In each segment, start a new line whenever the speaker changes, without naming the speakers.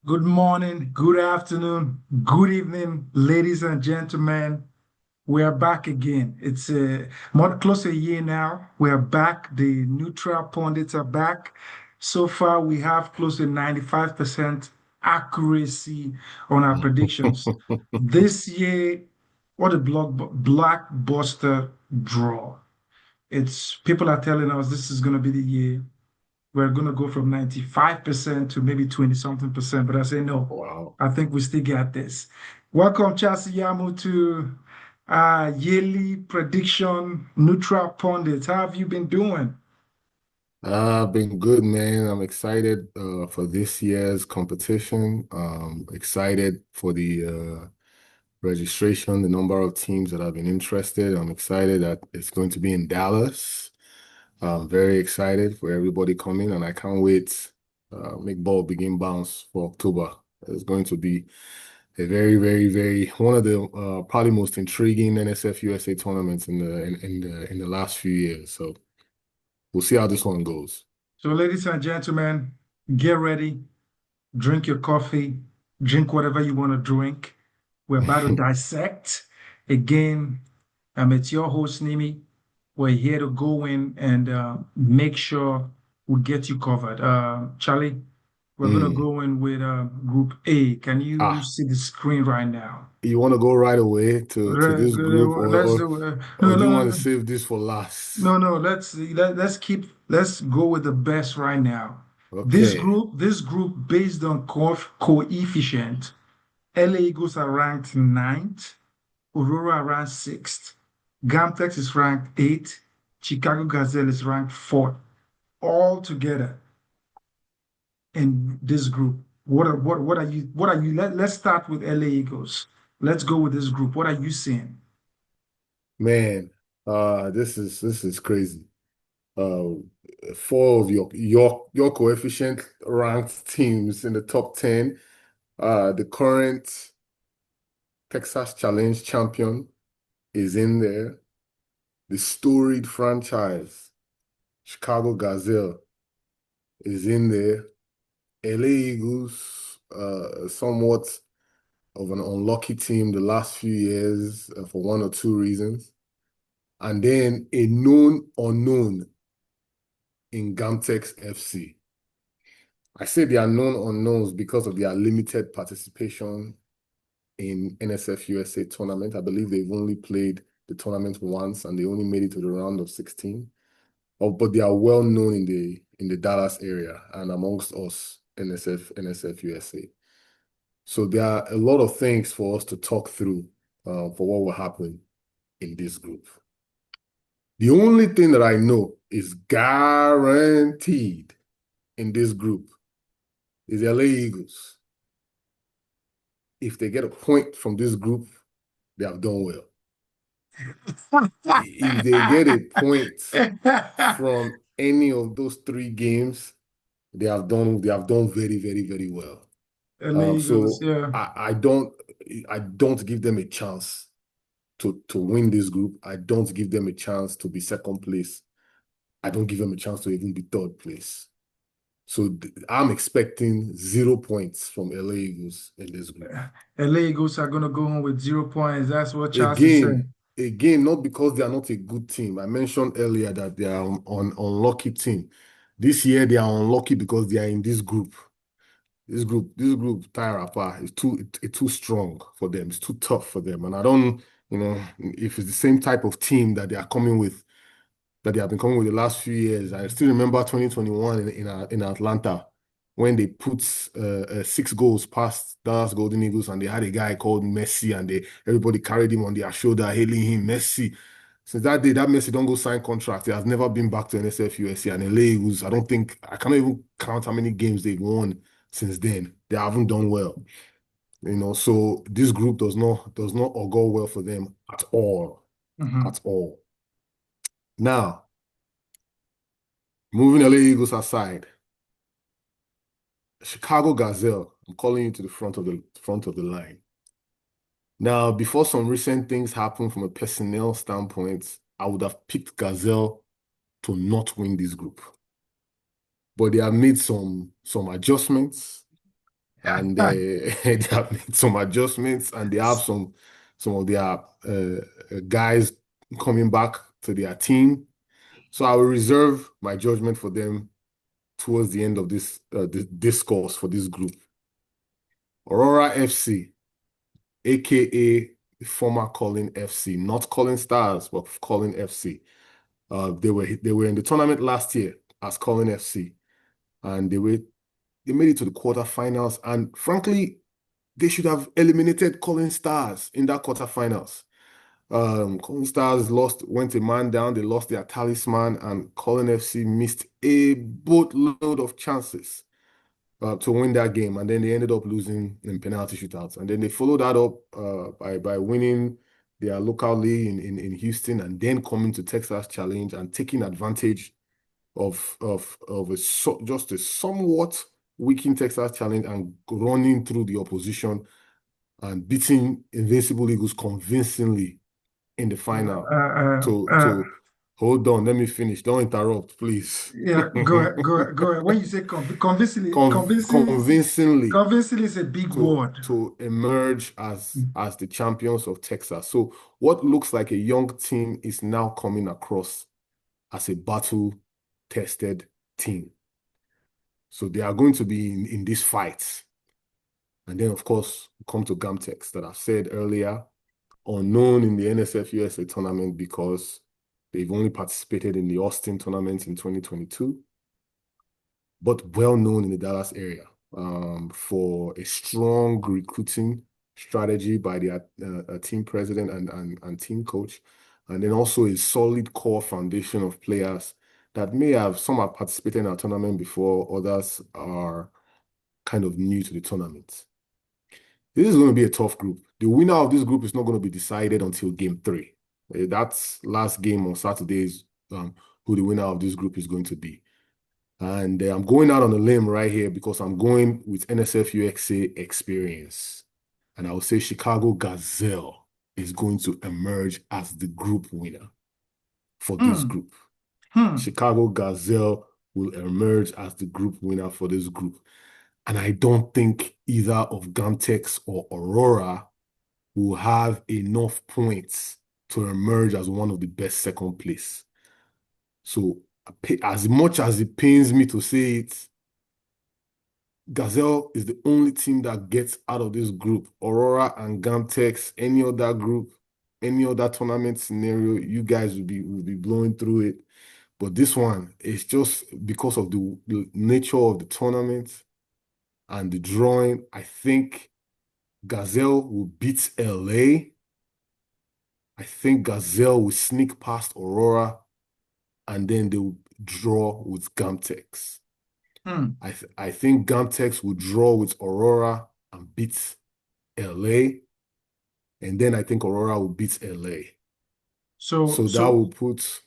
Good morning, good afternoon, good evening, ladies and gentlemen. We are back again. It's more close to a year now. We are back. The neutral pundits are back. So far, we have close to 95% accuracy on our predictions. This year, what a blockbuster draw. It's people are telling us this is going to be the year we're going to go from 95% to maybe 20 something percent. But I say, no,
Wow.
I think we still got this. Welcome, Chelsea Yamu, to yearly prediction neutral pundits. How have you been doing?
I've been good, man. I'm excited for this year's competition. Excited for the registration, the number of teams that have been interested. I'm excited that it's going to be in Dallas. I'm very excited for everybody coming, and I can't wait. Make ball begin bounce for October. It's going to be a very, very, very one of the probably most intriguing NSFUSA tournaments in the last few years. So we'll see how this one goes.
So, ladies and gentlemen, get ready, drink your coffee, drink whatever you want to drink. We're about to dissect. Again, it's your host, Nimi. We're here to go in and make sure we get you covered. Charlie, we're going to
Mm.
go in with Group A. Can you
Ah,
see the screen right now?
you want to go right away to this group, or
Let's
or
do
or
no,
do you
no,
want to
no,
save this for last?
no, no. Let's go with the best right now.
Okay.
This group based on coefficient, LA Eagles are ranked ninth, Aurora ranked sixth, Gamtex is ranked eighth, Chicago Gazelle is ranked fourth. All together in this group. Let's start with LA Eagles. Let's go with this group. What are you seeing?
Man, this is crazy. Uh, four of your coefficient ranked teams in the top 10. The current Texas Challenge champion is in there. The storied franchise, Chicago Gazelle, is in there. LA Eagles, somewhat of an unlucky team the last few years for one or two reasons. And then a known unknown in Gamtex FC. I say they are known unknowns because of their limited participation in NSF USA tournament. I believe they've only played the tournament once and they only made it to the round of 16. Oh, but they are well known in the Dallas area and amongst us NSF USA. So there are a lot of things for us to talk through for what will happen in this group. The only thing that I know is guaranteed in this group is LA Eagles. If they get a point from this group, they have done well. If they get a point from any of those three games, they have done very, very, very well.
LA Eagles,
So
yeah.
I don't give them a chance to win this group. I don't give them a chance to be second place. I don't give them a chance to even be third place. So I'm expecting 0 points from LA Eagles in this group.
LA Eagles are gonna go home with 0 points. That's what Chelsea
Again,
said.
again, not because they are not a good team. I mentioned earlier that they are on unlucky team. This year they are unlucky because they are in this group. This group, Tyre apart is too strong for them. It's too tough for them. And I don't, if it's the same type of team that they are coming with, that they have been coming with the last few years. I still remember 2021 in Atlanta when they put 6 goals past Dallas Golden Eagles and they had a guy called Messi and everybody carried him on their shoulder, hailing him Messi. Since that day, that Messi don't go sign contract. He has never been back to NSF USC and LA Eagles. I cannot even count how many games they've won since then. They haven't done well. So this group does not augur well for them at all.
Mhm.
At all. Now, moving LA Eagles aside, Chicago Gazelle, I'm calling you to the front of the line. Now, before some recent things happen from a personnel standpoint, I would have picked Gazelle to not win this group. But they have made some adjustments. and they have made some adjustments, and they have some of their guys coming back to their team. So I will reserve my judgment for them towards the end of this discourse for this group. Aurora FC, aka the former Calling FC, not Calling Stars, but Calling FC. They were in the tournament last year as Calling FC, and they made it to the quarterfinals. And frankly, they should have eliminated Calling Stars in that quarterfinals. Calling Stars went a man down. They lost their talisman, and Calling FC missed a boatload of chances to win that game, and then they ended up losing in penalty shootouts. And then they followed that up by winning their local league in Houston, and then coming to Texas Challenge and taking advantage of just a somewhat weakened Texas Challenge and running through the opposition and beating Invincible Eagles convincingly in the final. To hold on, let me finish. Don't interrupt, please.
yeah, go ahead, go ahead, go ahead. When you say convincingly,
Convincingly
convincingly is a big word.
to emerge as the champions of Texas. So what looks like a young team is now coming across as a battle-tested team. So they are going to be in this fight. And then, of course, we come to Gamtex that I've said earlier, unknown in the NSFUSA tournament because they've only participated in the Austin tournament in 2022, but well known in the Dallas area for a strong recruiting strategy by their team president and team coach, and then also a solid core foundation of players that some have participated in our tournament before, others are kind of new to the tournament. This is going to be a tough group. The winner of this group is not going to be decided until game 3. That's last game on Saturdays, who the winner of this group is going to be. And I'm going out on a limb right here because I'm going with NSFUSA experience. And I will say Chicago Gazelle is going to emerge as the group winner for this group. Chicago Gazelle will emerge as the group winner for this group. And I don't think either of Gamtex or Aurora will have enough points to emerge as one of the best second place. So as much as it pains me to say it, Gazelle is the only team that gets out of this group. Aurora and Gamtex, any other group, any other tournament scenario, you guys will be blowing through it. But this one is just because of the nature of the tournament and the drawing. I think Gazelle will beat LA. I think Gazelle will sneak past Aurora, and then they will draw with Gamtex. I think Gamtex will draw with Aurora and beat LA, and then I think Aurora will beat LA. So that will put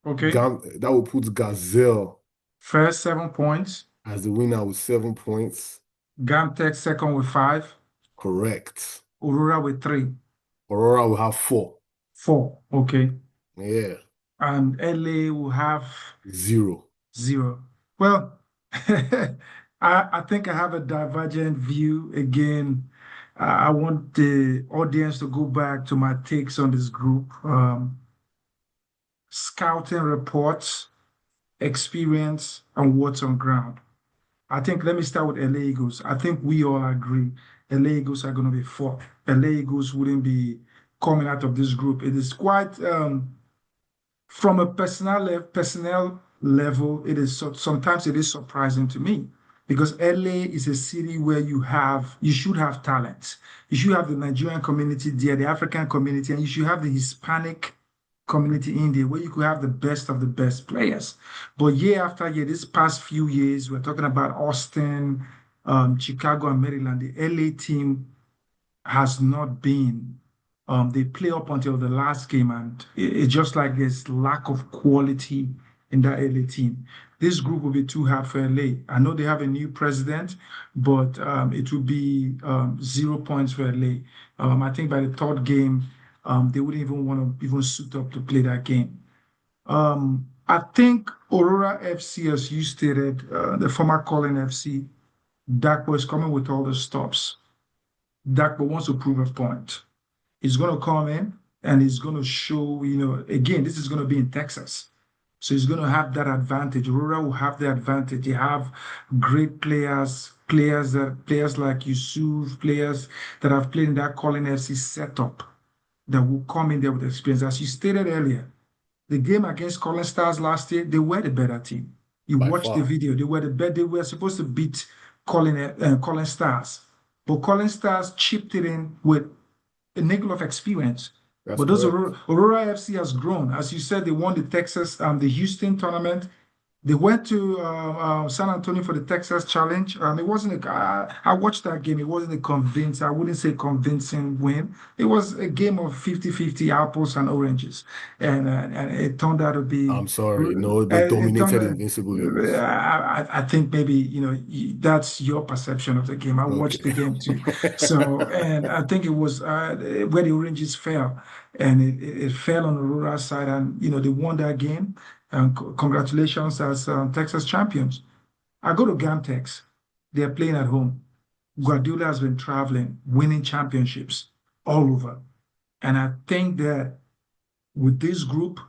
that will put Gazelle
first 7 points
as the winner with 7 points.
Gamtex second with 5.
Correct.
Aurora with 3.
Aurora will have 4.
4, okay.
Yeah.
And LA will have
0.
Well, I think I have a divergent view. Again, I want the audience to go back to my takes on this group. Scouting reports, experience, and what's on ground. I think, let me start with LA Eagles. I think we all agree LA Eagles are going to be 4th. LA Eagles wouldn't be coming out of this group. It is quite, from a personnel level, sometimes it is surprising to me because LA is a city where you should have talent. You should have the Nigerian community there, the African community, and you should have the Hispanic community in there where you could have the best of the best players. But year after year, this past few years, we're talking about Austin, Chicago, and Maryland. The LA team has not been. They play up until the last game, and it's just like there's lack of quality in that LA team. This group will be too hard for LA. I know they have a new president, but it will be 0 points for LA. I think by the 3rd game, they wouldn't even want to even suit up to play that game. I think Aurora FC, as you stated, the former Calling FC, Dakpo is coming with all the stops. Dakpo wants to prove a point. He's going to come in and he's going to show, again, this is going to be in Texas. So he's going to have that advantage. Aurora will have the advantage. They have great players like Yusuf, players that have played in that Colin FC setup that will come in there with experience. As you stated earlier, the game against Colin Stars last year, they were the better team. You
by
watched the
far.
video, they were the better. They were supposed to beat Colin Stars, but Colin Stars chipped it in with a nickel of experience.
That's
But those
correct.
Aurora FC has grown. As you said, they won the Houston tournament. They went to San Antonio for the Texas Challenge. It wasn't I watched that game. It wasn't a I wouldn't say convincing win. It was a game of 50-50 apples and oranges. And it turned out to be,
I'm sorry. No, they
it turned
dominated
out,
Invincible Eagles.
I think maybe, that's your perception of the game. I watched the
Okay.
game too. So, and I think it was where the oranges fell. And it fell on Aurora's side. And, they won that game. And congratulations as Texas champions. I go to Gamtex. They're playing at home. Guardiola has been traveling, winning championships all over. And I think that with this group,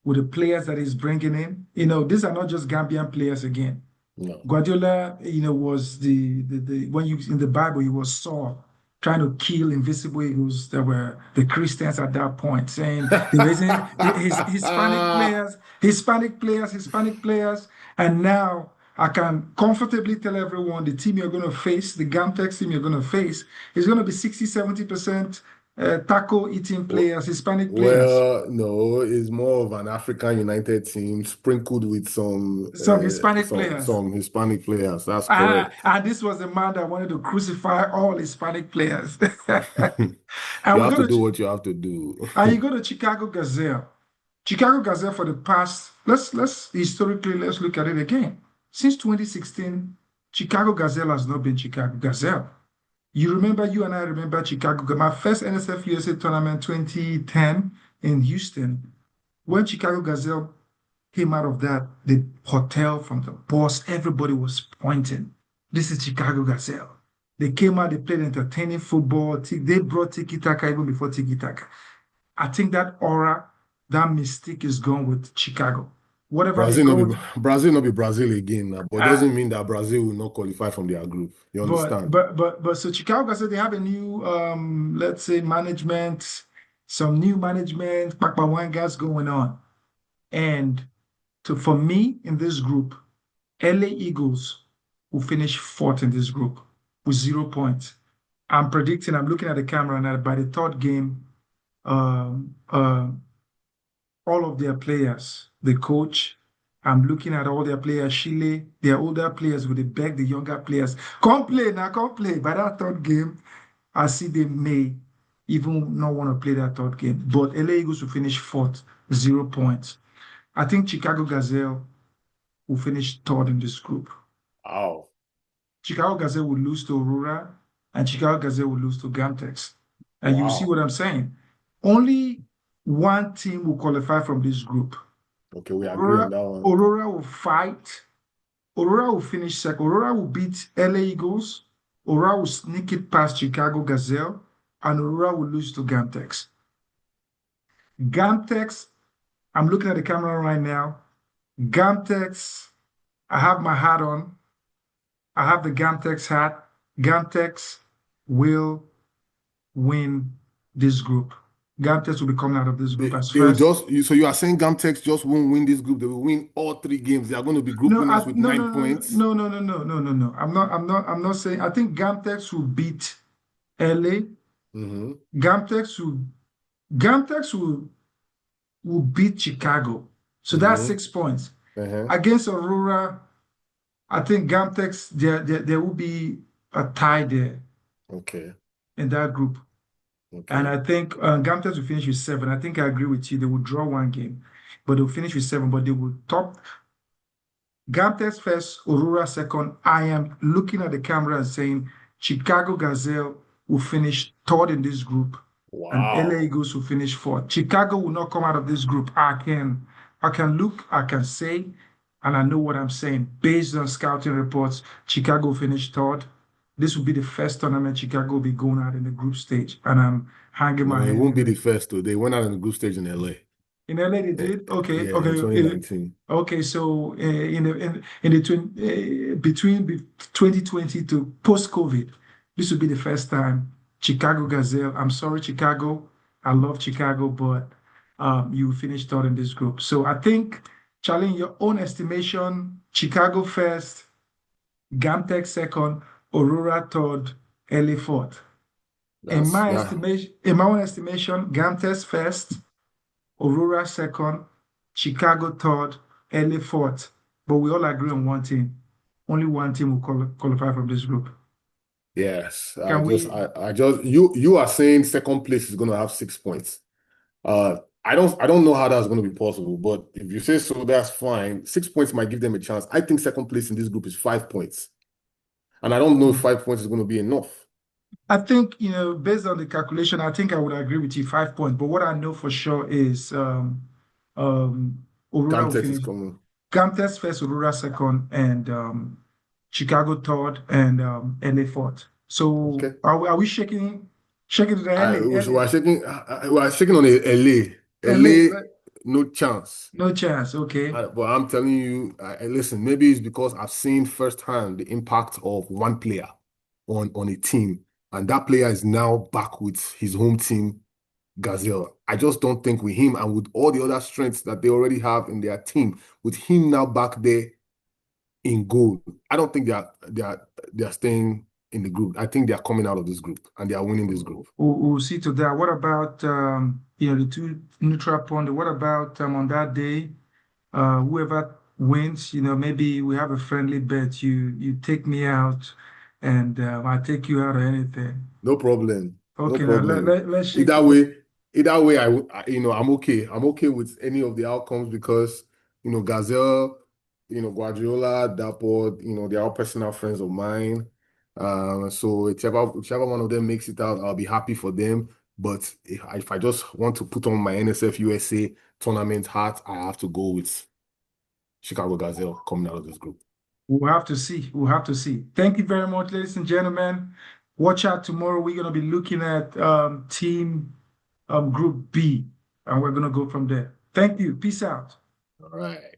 with the players that he's bringing in, these are not just Gambian players again.
No.
Guardiola, was the when you in the Bible, he was Saul trying to kill invisible eagles that were the Christians at that point, saying the reason his Hispanic players, and now I can comfortably tell everyone the team you're going to face, the Gamtex team you're going to face, is going to be 60-70% taco eating
Well,
players, Hispanic players.
well, no, it's more of an African United team sprinkled with
Some Hispanic players.
some Hispanic players. That's correct.
And this was the man that wanted to crucify all Hispanic players.
You
And we
have to
go
do
to
what you have to do.
and you go to Chicago Gazelle. Chicago Gazelle for the past, let's look at it again. Since 2016, Chicago Gazelle has not been Chicago Gazelle. You and I remember Chicago. My first NSFUSA tournament 2010 in Houston, when Chicago Gazelle came out of that, the hotel from the boss, everybody was pointing. This is Chicago Gazelle. They came out, they played entertaining football. They brought Tiki Taka even before Tiki Taka. I think that aura, that mystique is gone with Chicago. Whatever they called,
Brazil not be Brazil again now, but
uh,
doesn't mean that Brazil will not qualify from their group. You
but
understand?
but but but so Chicago Gazelle, they have a new let's say management, some new management, Pakpawangas going on. And for me in this group, LA Eagles will finish fourth in this group with 0 points. I'm looking at the camera now, by the third game, um, uh, all of their players, the coach, I'm looking at all their players, Chile, their older players, would they beg the younger players, come play now, come play. By that third game, I see they may even not want to play that third game. But LA Eagles will finish fourth, 0 points. I think Chicago Gazelle will finish third in this group.
Wow.
Chicago Gazette will lose to Aurora, and Chicago Gazette will lose to Gamtex. And you see
Wow.
what I'm saying? Only one team will qualify from this group.
Okay, we agree on
Aurora,
that one.
Aurora will fight. Aurora will finish second. Aurora will beat LA Eagles. Aurora will sneak it past Chicago Gazelle, and Aurora will lose to Gamtex. Gamtex, I'm looking at the camera right now. Gamtex, I have my hat on. I have the Gamtex hat. Gamtex will win this group. Gamtex will be coming out of this group as
They will
first.
so you are saying Gamtex just won't win this group. They will win all three games. They are going to be group
No,
winners with
no,
9 points.
no. I'm not saying. I think Gamtex will beat LA.
Mm-hmm.
Gamtex will Gamtex will beat Chicago. So that's
Mm-hmm.
6 points.
Uh-huh.
Against Aurora, I think Gamtex, there will be a tie there
Okay.
in that group. And
Okay.
I think Gamtex will finish with 7. I think I agree with you. They will draw one game, but they'll finish with 7. But they will top Gamtex first, Aurora second. I am looking at the camera and saying Chicago Gazelle will finish third in this group, and LA
Wow.
Eagles will finish fourth. Chicago will not come out of this group. I can look, I can say, and I know what I'm saying. Based on scouting reports, Chicago finished third. This will be the first tournament Chicago will be going out in the group stage, and I'm hanging
No,
my
it
head
won't
in
be the
it.
first though. They went out in the group stage in LA.
In LA, they
Eh,
did. Okay,
yeah, in
okay,
2019.
okay. So in the between 2020 to post-COVID, this will be the first time Chicago Gazelle. I'm sorry, Chicago. I love Chicago, but you finished third in this group. So I think, Charlie, in your own estimation, Chicago first, Gamtex second, Aurora third, LA fourth.
That's yeah.
In my own estimation, Gamtex first. Aurora second, Chicago third, LA fourth. But we all agree on one team. Only one team will qualify from this group.
Yes.
Can we?
I just you are saying second place is gonna have 6 points. I don't know how that's gonna be possible, but if you say so, that's fine. 6 points might give them a chance. I think second place in this group is 5 points. And I don't know if 5 points is gonna be enough.
I think, based on the calculation, I think I would agree with you 5 points. But what I know for sure is Aurora will
Gamtex is
finish.
coming.
Camtest first, Aurora second, and Chicago third, and LA fourth. So
Okay.
are we shaking to the
We are shaking on a LA.
LA,
LA,
right?
no chance.
No chance. Okay.
But I'm telling you, listen, maybe it's because I've seen firsthand the impact of one player on a team, and that player is now back with his home team, Gazelle. I just don't think with him and with all the other strengths that they already have in their team, with him now back there in goal, I don't think they are staying in the group. I think they are coming out of this group and they are winning this group.
We'll see to that. What about the two neutral pond? What about on that day, whoever wins, maybe we have a friendly bet. You take me out, and I take you out or anything.
No problem. No
Okay, now
problem.
let's shake
Either
it.
way, either way, I'm okay. I'm okay with any of the outcomes because, Gazelle, Guardiola, Dapper, they're all personal friends of mine. So whichever one of them makes it out, I'll be happy for them. But if I just want to put on my NSF USA tournament hat, I have to go with Chicago Gazelle coming out of this group.
We'll have to see. We'll have to see. Thank you very much, ladies and gentlemen. Watch out tomorrow. We're going to be looking at team Group B, and we're going to go from there. Thank you. Peace out.
All right.